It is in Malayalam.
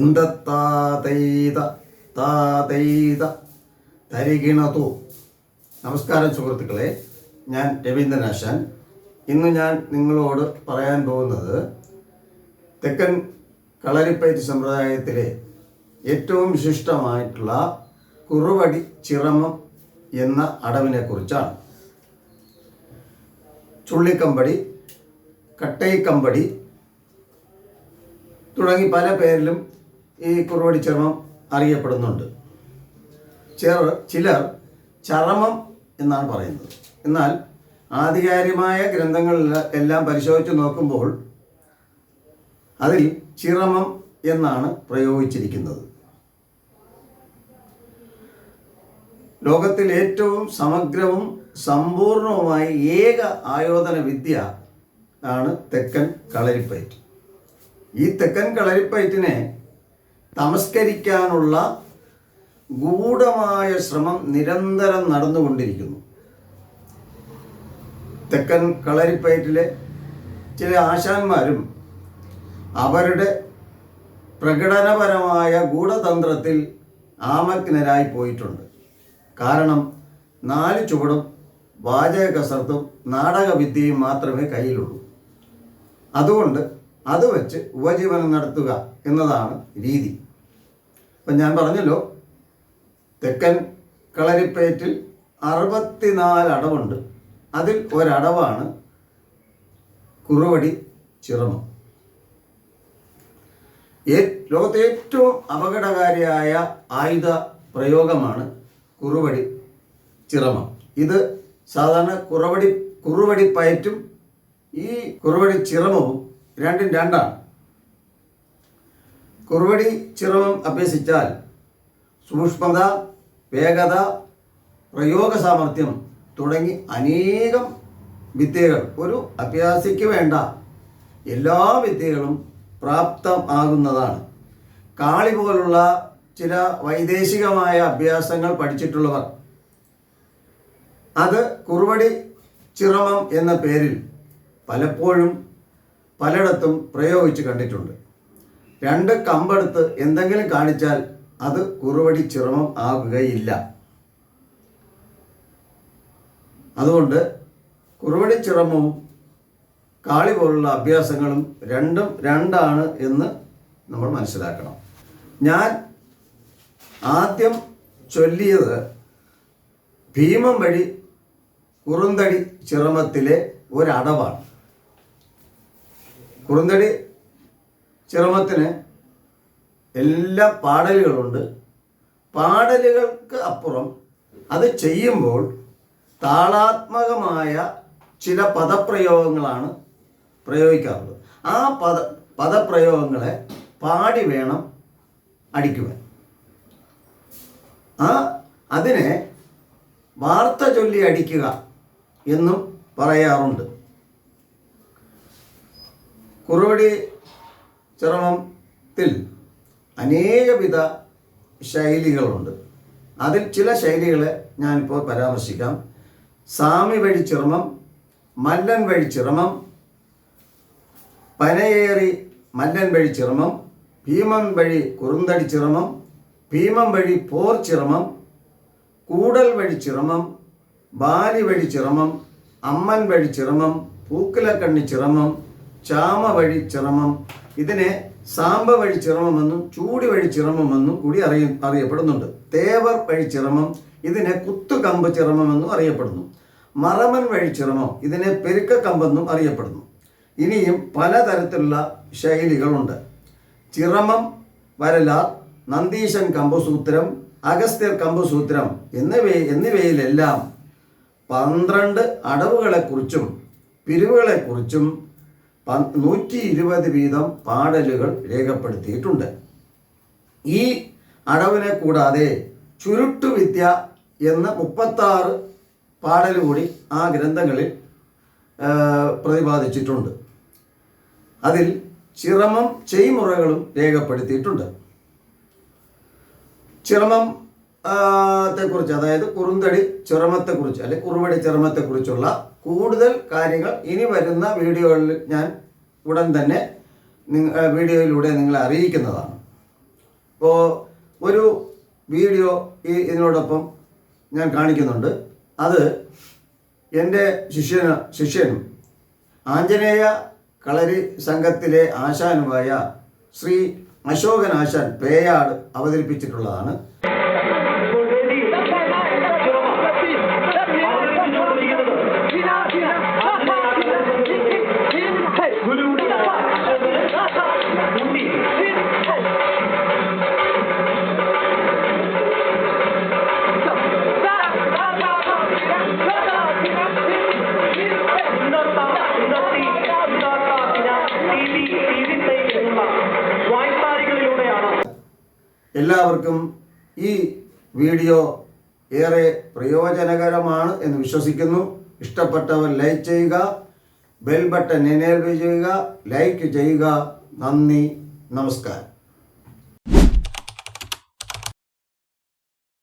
ഇന്ദത്താതൈത താതൈത തരികിണതു. നമസ്കാരം സുഹൃത്തുക്കളെ, ഞാൻ രവീന്ദ്രൻ ആശാൻ. ഇന്ന് ഞാൻ നിങ്ങളോട് പറയാൻ പോകുന്നത് തെക്കൻ കളരിപ്പയറ്റ് സമ്പ്രദായത്തിലെ ഏറ്റവും വിശിഷ്ടമായിട്ടുള്ള കുറുവടി ചിറമം എന്ന അടവിനെക്കുറിച്ചാണ്. ചുള്ളിക്കമ്പടി, കട്ടൈക്കമ്പടി തുടങ്ങി പല പേരിലും ഈ കുറുവടി ചിറമം അറിയപ്പെടുന്നുണ്ട്. ചിലർ ചരമം എന്നാണ് പറയുന്നത്. എന്നാൽ ആധികാരികമായ ഗ്രന്ഥങ്ങളിലെല്ലാം പരിശോധിച്ച് നോക്കുമ്പോൾ അതിൽ ചിറമം എന്നാണ് പ്രയോഗിച്ചിരിക്കുന്നത്. ലോകത്തിൽ ഏറ്റവും സമഗ്രവും സമ്പൂർണവുമായ ഏക ആയോധന വിദ്യ ആണ് തെക്കൻ കളരിപ്പയറ്റ്. ഈ തെക്കൻ കളരിപ്പയറ്റിനെ തമസ്കരിക്കാനുള്ള ഗൂഢമായ ശ്രമം നിരന്തരം നടന്നുകൊണ്ടിരിക്കുന്നു. തെക്കൻ കളരിപ്പയറ്റിലെ ചില ആശാന്മാരും അവരുടെ പ്രകടനപരമായ ഗൂഢതന്ത്രത്തിൽ ആമഗ്നരായി പോയിട്ടുണ്ട്. കാരണം 4 ചുവടും വാചക കസർത്തും നാടകവിദ്യയും മാത്രമേ കയ്യിലുള്ളൂ. അതുകൊണ്ട് അത് വെച്ച് ഉപജീവനം നടത്തുക എന്നതാണ് രീതി. ഇപ്പം ഞാൻ പറഞ്ഞല്ലോ, തെക്കൻ കളരിപ്പയറ്റിൽ 64 അടവുണ്ട്. അതിൽ ഒരടവാണ് കുറുവടി ചിറമം. ലോകത്തെ ഏറ്റവും അപകടകാരിയായ ആയുധ പ്രയോഗമാണ് കുറുവടി ചിറമം. ഇത് സാധാരണ കുറുവടി പയറ്റും ഈ കുറുവടി ചിറമവും രണ്ടും രണ്ടാണ്. കുറുവടി ചിറമം അഭ്യസിച്ചാൽ സൂക്ഷ്മത, വേഗത, പ്രയോഗ സാമർഥ്യം തുടങ്ങി അനേകം വിദ്യകൾ, ഒരു അഭ്യാസിക്ക് വേണ്ട എല്ലാ വിദ്യകളും പ്രാപ്തമാകുന്നതാണ്. കാളി പോലുള്ള ചില വൈദേശികമായ അഭ്യാസങ്ങൾ പഠിച്ചിട്ടുള്ളവർ അത് കുറുവടി ചിറമം എന്ന പേരിൽ പലപ്പോഴും പലയിടത്തും പ്രയോഗിച്ച് കണ്ടിട്ടുണ്ട്. 2 കമ്പെടുത്ത് എന്തെങ്കിലും കാണിച്ചാൽ അത് കുറുവടി ചിറമം ആകുകയില്ല. അതുകൊണ്ട് കുറുവടി ചിറമവും കാളി പോലുള്ള അഭ്യാസങ്ങളും രണ്ടും രണ്ടാണ് എന്ന് നമ്മൾ മനസ്സിലാക്കണം. ഞാൻ ആദ്യം ചൊല്ലിയത് ഭീമം വഴി കുറുന്തടി ചിറമത്തിലെ ഒരടവാണ്. കുറുന്തടി ചിറമത്തിന് എല്ലാ പാടലുകളുണ്ട്. പാടലുകൾക്ക് അപ്പുറം അത് ചെയ്യുമ്പോൾ താളാത്മകമായ ചില പദപ്രയോഗങ്ങളാണ് പ്രയോഗിക്കാറുള്ളത്. ആ പദപ്രയോഗങ്ങളെ പാടി വേണം അടിക്കുവാൻ. അതിനെ വാർത്ത ചൊല്ലി അടിക്കുക എന്നും പറയാറുണ്ട്. കുറുവടി ചിറമത്തിൽ അനേകവിധ ശൈലികളുണ്ട്. അതിൽ ചില ശൈലികളെ ഞാനിപ്പോൾ പരാമർശിക്കാം. സാമി വഴി ചിറമം, മല്ലൻ വഴി ചിറമം, പനയേറി മല്ലൻ വഴി ചിറമം, ഭീമൻ വഴി കുറുന്തടി ചിറമം, ഭീമം വഴി പോർ ചിറമം, കൂടൽ വഴി ചിറമം, ബാലി വഴി ചിറമം, അമ്മൻ വഴി ചിറമം, പൂക്കുലക്കണ്ണി ചിറമം, ചാമ വഴി ചിറമം. ഇതിനെ സാമ്പ വഴി ചിറമമെന്നും ചൂടി വഴി ചിറമമെന്നും കൂടി അറിയപ്പെടുന്നുണ്ട്. തേവർ വഴി ചിറമം, ഇതിനെ കുത്തുകമ്പ് ചിറമമെന്നും അറിയപ്പെടുന്നു. മറമൻ വഴി ചിറമം, ഇതിനെ പെരുക്കക്കമ്പെന്നും അറിയപ്പെടുന്നു. ഇനിയും പലതരത്തിലുള്ള ശൈലികളുണ്ട്. ചിറമം, വരലാർ, നന്ദീശൻ കമ്പുസൂത്രം, അഗസ്ത്യർ കമ്പുസൂത്രം എന്നിവയിലെല്ലാം 12 അടവുകളെക്കുറിച്ചും പിരിവുകളെക്കുറിച്ചും 120 വീതം പാടലുകൾ രേഖപ്പെടുത്തിയിട്ടുണ്ട്. ഈ അടവിനെ കൂടാതെ ചുരുട്ടുവിദ്യ എന്ന 36 പാടൽ കൂടി ആ ഗ്രന്ഥങ്ങളിൽ പ്രതിപാദിച്ചിട്ടുണ്ട്. അതിൽ ചിറമം ചെയ്മുറകളും രേഖപ്പെടുത്തിയിട്ടുണ്ട്. ചിറമം ത്തെക്കുറിച്ച്, അതായത് കുറുന്തടി ചിറമത്തെക്കുറിച്ച് അല്ലെങ്കിൽ കുറുവടി ചിറമത്തെക്കുറിച്ചുള്ള കൂടുതൽ കാര്യങ്ങൾ ഇനി വരുന്ന വീഡിയോകളിൽ ഞാൻ ഉടൻ തന്നെ വീഡിയോയിലൂടെ നിങ്ങളെ അറിയിക്കുന്നതാണ്. അപ്പോൾ ഒരു വീഡിയോ ഇതിനോടൊപ്പം ഞാൻ കാണിക്കുന്നുണ്ട്. അത് എൻ്റെ ശിഷ്യനും ആഞ്ജനേയ കളരി സംഘത്തിലെ ആശാനുമായ ശ്രീ അശോകൻ ആശാൻ പേയാട് അവതരിപ്പിച്ചിട്ടുള്ളതാണ്. എല്ലാവർക്കും ഈ വീഡിയോ ഏറെ പ്രയോജനകരമാണ് എന്ന് വിശ്വസിക്കുന്നു. ഇഷ്ടപ്പെട്ടവർ ലൈക്ക് ചെയ്യുക, ബെൽ ബട്ടൺ എനേബിൾ ചെയ്യുക, ലൈക്ക് ചെയ്യുക. നന്ദി, നമസ്കാരം.